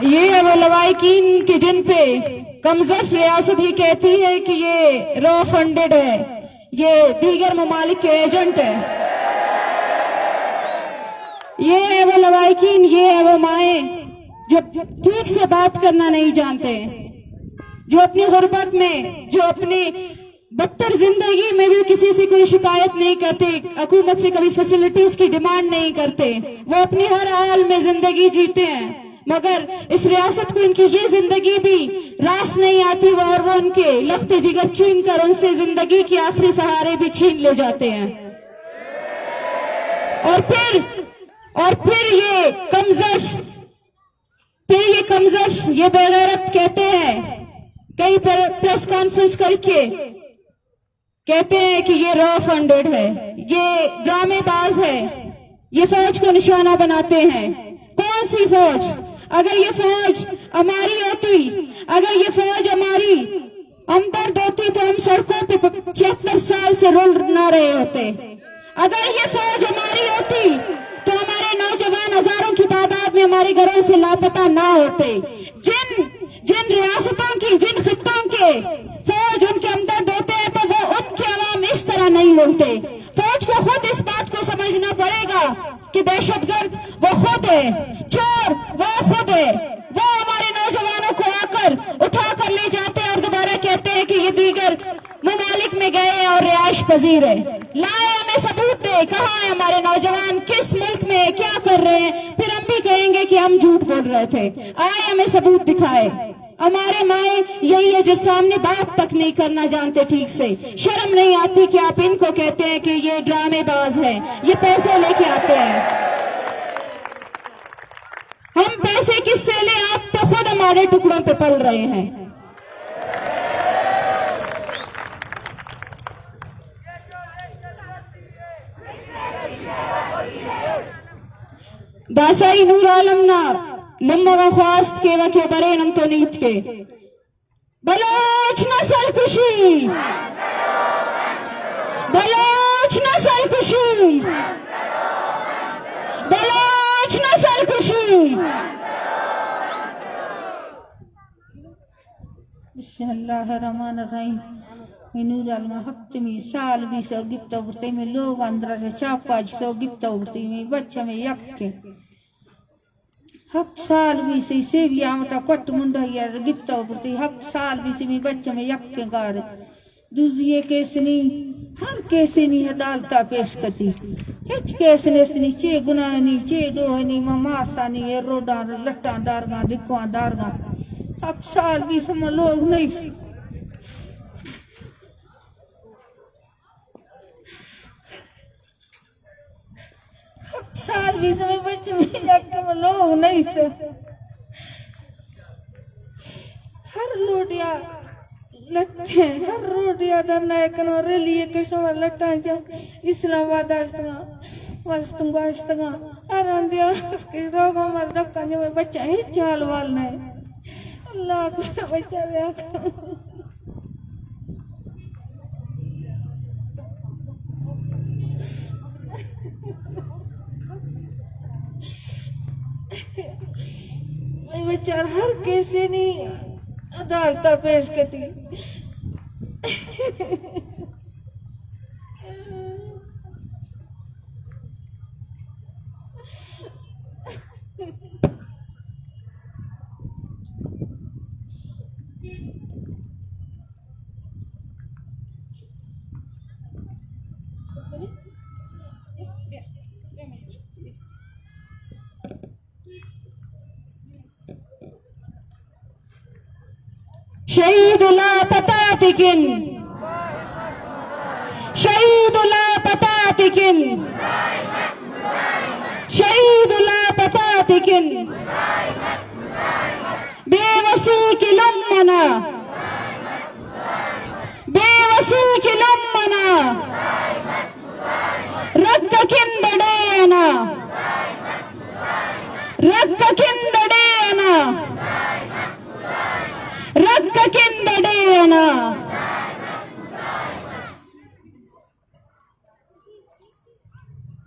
ये है वो लवाहिकीन कि जिन पे कमजोर रियासत ही कहती है कि ये रॉ फंडेड है, ये दीगर ममालिक के एजेंट है। ये है वो लवाहिकीन, ये है वो माए जो ठीक से बात करना नहीं जानते, जो अपनी गुर्बत में, जो अपनी बदतर जिंदगी में भी किसी से कोई शिकायत नहीं करते, हुकूमत से कभी फैसिलिटीज की डिमांड नहीं करते, वो अपनी हर हाल में जिंदगी जीते हैं। मगर इस रियासत को इनकी ये जिंदगी भी रास नहीं आती और वो उनके लख्ते जिगर छीन कर उनसे जिंदगी के आखिरी सहारे भी छीन ले जाते हैं। और फिर ये कमजोर ये बेगैरत कहते हैं, कई प्रेस कॉन्फ्रेंस करके कहते हैं कि ये रॉ फंडेड है, ये ड्रामेबाज है, ये फौज को निशाना बनाते हैं। कौन सी फौज? अगर ये फौज हमारी होती, अगर ये फौज हमारी हमदर्द होती तो हम सड़कों पे 76 साल से रोल ना रहे होते। अगर ये फौज हमारी होती तो हमारे नौजवान हजारों की तादाद में हमारे घरों से लापता ना होते। जिन रियासतों की, जिन खित्तों के फौज उनके हमदर्द होते हैं तो वो उनके अवाम इस तरह नहीं बोलते। फौज को खुद इस बात को समझना पड़ेगा कि दहशतगर्द वो खुद है, चोर वो खुद है। वो हमारे नौजवानों को आकर उठा कर ले जाते हैं और दोबारा कहते हैं कि ये दीगर ममालिक में गए हैं और रिहाइश पजीर है। लाए हमें सबूत दे, कहाँ है हमारे नौजवान, किस मुल्क में क्या कर रहे हैं, फिर हम भी कहेंगे कि हम झूठ बोल रहे थे। आए हमें सबूत दिखाए। हमारे माए यही है जो सामने बात तक नहीं करना जानते ठीक से। शर्म नहीं आती कि आप इनको कहते हैं कि ये ड्रामेबाज है, ये पैसे लेके आते हैं। हम पैसे किससे ले? आप तो खुद हमारे टुकड़ों पे पल रहे हैं। दासाई नूर आलम ना लम्बा ख्वास्त के वके बरे नम तो नीत के बलोच नस्ल खुशी, बलोच नस्ल खुशी, बलोच नस्ल खुशी। बिस्मिल्लाहिर्रहमानिर्रहीम। नूर आलम हफ्ते में साल भी सौ गिफ्ट उड़ते में लोग अंदर से चापाज सौ गिफ्ट उड़ती में बच्चा में यक्के हक साल भी से भी आमटा कट मुंडा यार गिफ्ट उड़ती हक साल भी से में बच्चा में यक्के गार दूसरे केसनी हर केसनी अदालता पेश करती हिच केसने सनी चे गुनाहनी चे दोहनी ममासानी ये रोडा लट्टा दारगा दिक्वा दारगा हक साल भी सम लोग नहीं साल भी समय बच्चे में जाके लोग नहीं से हर लोडिया लट्टे हर रोडिया दरना कनो रेलिए के समय लट्टा जा इस्लामाबाद आस्तना वस्तुंगा आस्तना आरांदिया के रोगों मर धक्का जो बच्चा ही चाल वाल नहीं अल्लाह को बच्चा दे। बेचार हर कैसे नहीं अदालता पेश करती शहीद लापता तिकिन, शहीद लापता तिकिन, शहीद लापता तिकिन, बेवसी की लम्मना, बेवसी की लम्मना, रक्त किंदडेना, रक्त किंदडेना, रक्त किंदडेना।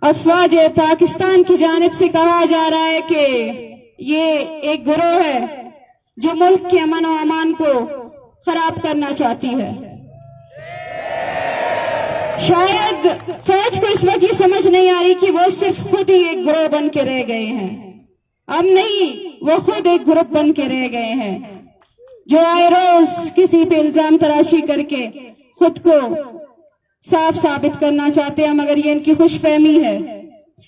अफवाज पाकिस्तान की जानिब से कहा जा रहा है कि ये एक गिरोह है जो मुल्क के अमन और अमान को खराब करना चाहती है। शायद फौज को इस वक्त ये समझ नहीं आ रही कि वो सिर्फ खुद ही एक गिरोह बन के रह गए हैं। अब नहीं, वो खुद एक ग्रुप बन के रह गए हैं जो आए रोज किसी पे इल्जाम तराशी करके खुद को साफ साबित करना चाहते हैं, मगर ये इनकी खुशफहमी है,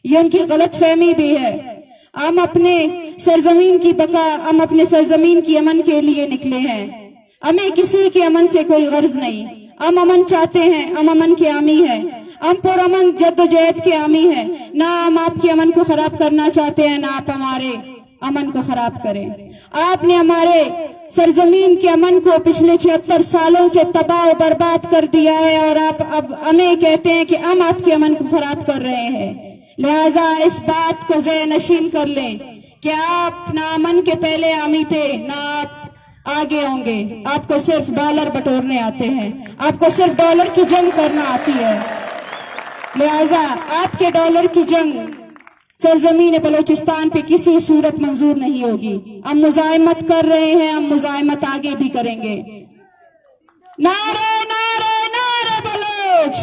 ये इनकी गलत फहमी भी है। हम अपने सरजमीन की बका, हम अपने सरजमीन की अमन के लिए निकले हैं। हमें किसी के अमन से कोई गर्ज नहीं। हम अमन चाहते हैं, हम अमन के आमी हैं, हम पुरअमन जद्दोजहद के आमी हैं। ना हम आपके अमन को खराब करना चाहते हैं, ना आप हमारे अमन को खराब करें। आपने हमारे सरजमीन के अमन को पिछले 76 सालों से तबाह और बर्बाद कर दिया है और आप अब हमें कहते हैं कि हम आपके अमन को खराब कर रहे हैं। लिहाजा इस बात को ज़े नशीन कर लें कि आप ना अमन के पहले आमी थे, ना आप आगे होंगे। आपको सिर्फ डॉलर बटोरने आते हैं, आपको सिर्फ डॉलर की जंग करना आती है। लिहाजा आपके डॉलर की जंग सरजमीन बलोचिस्तान पे किसी सूरत मंजूर नहीं होगी। हम मुजाहिमत कर रहे हैं, हम मुजाहिमत आगे भी करेंगे। नारे नारे नारे बलोच,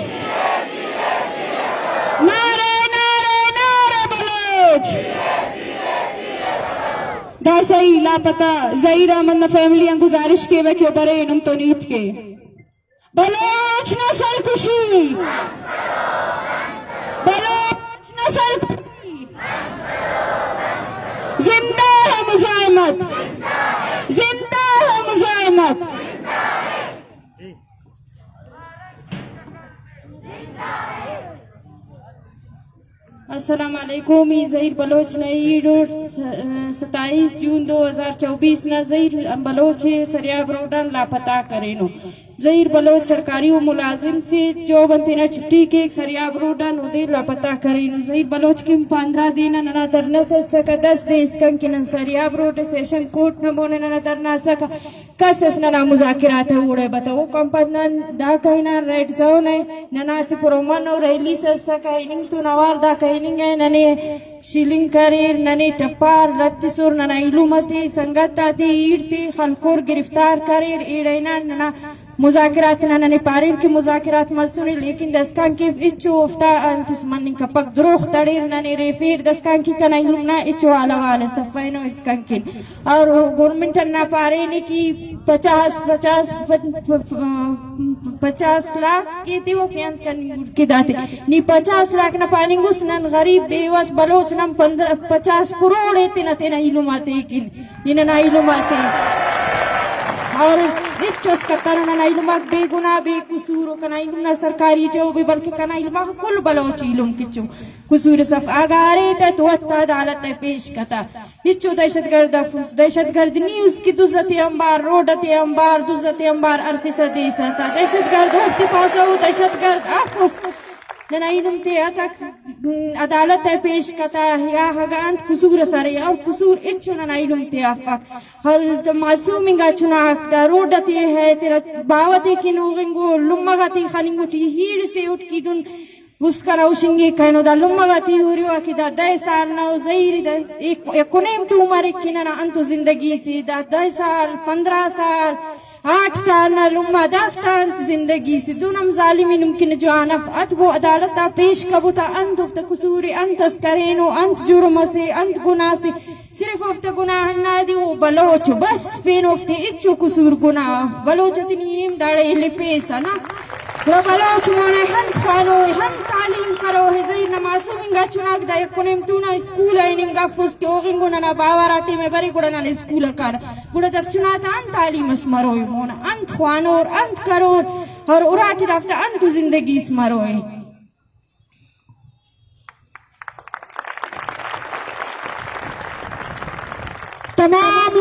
नारे नारे नारे बलोच। दासई लापता जहीर अहमद फैमिली गुजारिश के वे क्यों बरे नम तो नीत के बलोच नस्ल खुशी, बलोच नस्ल खुशी, जिंदा है मुजाहिमत, जिंदा है मुजाहिमत। अस्सलाम वालेकुम। ज़हीर बलोच नई रोड 27 जून 2024 न ज़हीर बलोच सरियाब रोडन लापता करेनो। ज़हीर बलोच सरकारी व मुलाजिम से जो बनते छुट्टी के सरियाब रोडन उदे लापता करेनो। ज़हीर बलोच के 15 दिन न धरना से सका 10 दिन इसकन के न सरियाब रोड सेशन कोर्ट न बोने न धरना सका कस न मुज़ाकिरात उड़े बताओ कंपन दा कहना रेड जोन है न से पुरमन और रैली से सका इनिंग तो नवार दा कहनिंग है नने शिलिंग करेर नने टप्पार लत्तिसुर नना इलुमती संगताती ईड़ती खलकोर गिरफ्तार करेर ईड़ैना नना मुज़ाकिरात नने पारिर के मुज़ाकिरात मसूरी लेकिन दस्कान के इच्चो उफ्ता अंतिस मन्नी का पक द्रोख तड़ेर नने रेफेर दस्कान की कना इलुमना इच्चो आला वाले सफाइनो इसकान की और गवर्नमेंट ना पारे ने की 50 लाख के देवो के अंत के दाते नी 50 लाख न पानिंगुस नन गरीब बेवस बलोच नम 50 करोड़ एते न तेना इलुमाते किन इन ना इलुमाते और इच्छोस का कारण ना इलुमा बेगुना बेकुसूर कना इलुना सरकारी जो भी बल्कि कना इलुमा कुल बलोच इलुम किच्चो कुसूर सफ आगारे तो अदालत पेश कता इच्छो दहशतगर्द फुस दहशतगर्द नी उसकी दुज़ते अंबार रोडते अंबार दुज़ते अंबार अरफिसा देसता दहशतगर्द होती पासा हो दहशतगर्द आफुस नना इलुम ते अतक अदालत पेश कता या हगांत कुसूर सरे और कुसूर इच्छो नना इलुम ते आफक हर मासूमिंगा चुना दा रोडते है तेरा बावते की नोगंगो लुम्मगाती खानिंगुटी हीड़ से उठ की दुन उसका राउशिंगे कहनो दा लुम्मगाती हुरियो की दा 10 साल ना ज़हीर दा एक कोनेम तो उम्र की ना अंत जिंदगी सी दा 10 साल 15 साल 8 साल ना लुम्मा दाफ्तान जिंदगी से दूनम जालिमी मुमकिन जो आनफ अतबो अदालत पेश कबूता अंत उफ्त कुसूरी अंत करेनो अंत जुर्म से अंत गुनाह से सिर्फ उफ्त गुनाह ना दी वो बलोच बस पेन उफ्त इच्चो कुसूर गुनाह बलोच तिनीम दाड़े लिपेसा ना वो बलोच मोने हन खानो हन तालीम करो है ज़हीर नमासुमिंगा चुनाक दा यकुनेम तूना स्कूल है निंगा फुस के ओगिंगो ना बावराटी में बरी गुड़ा ना स्कूल कर गुड़ा दफ चुनाता अन तालीम स्मरो मोना अंत खानो और अंत करो और उराटी दफ्ता अंत जिंदगी स्मरो है। तमाम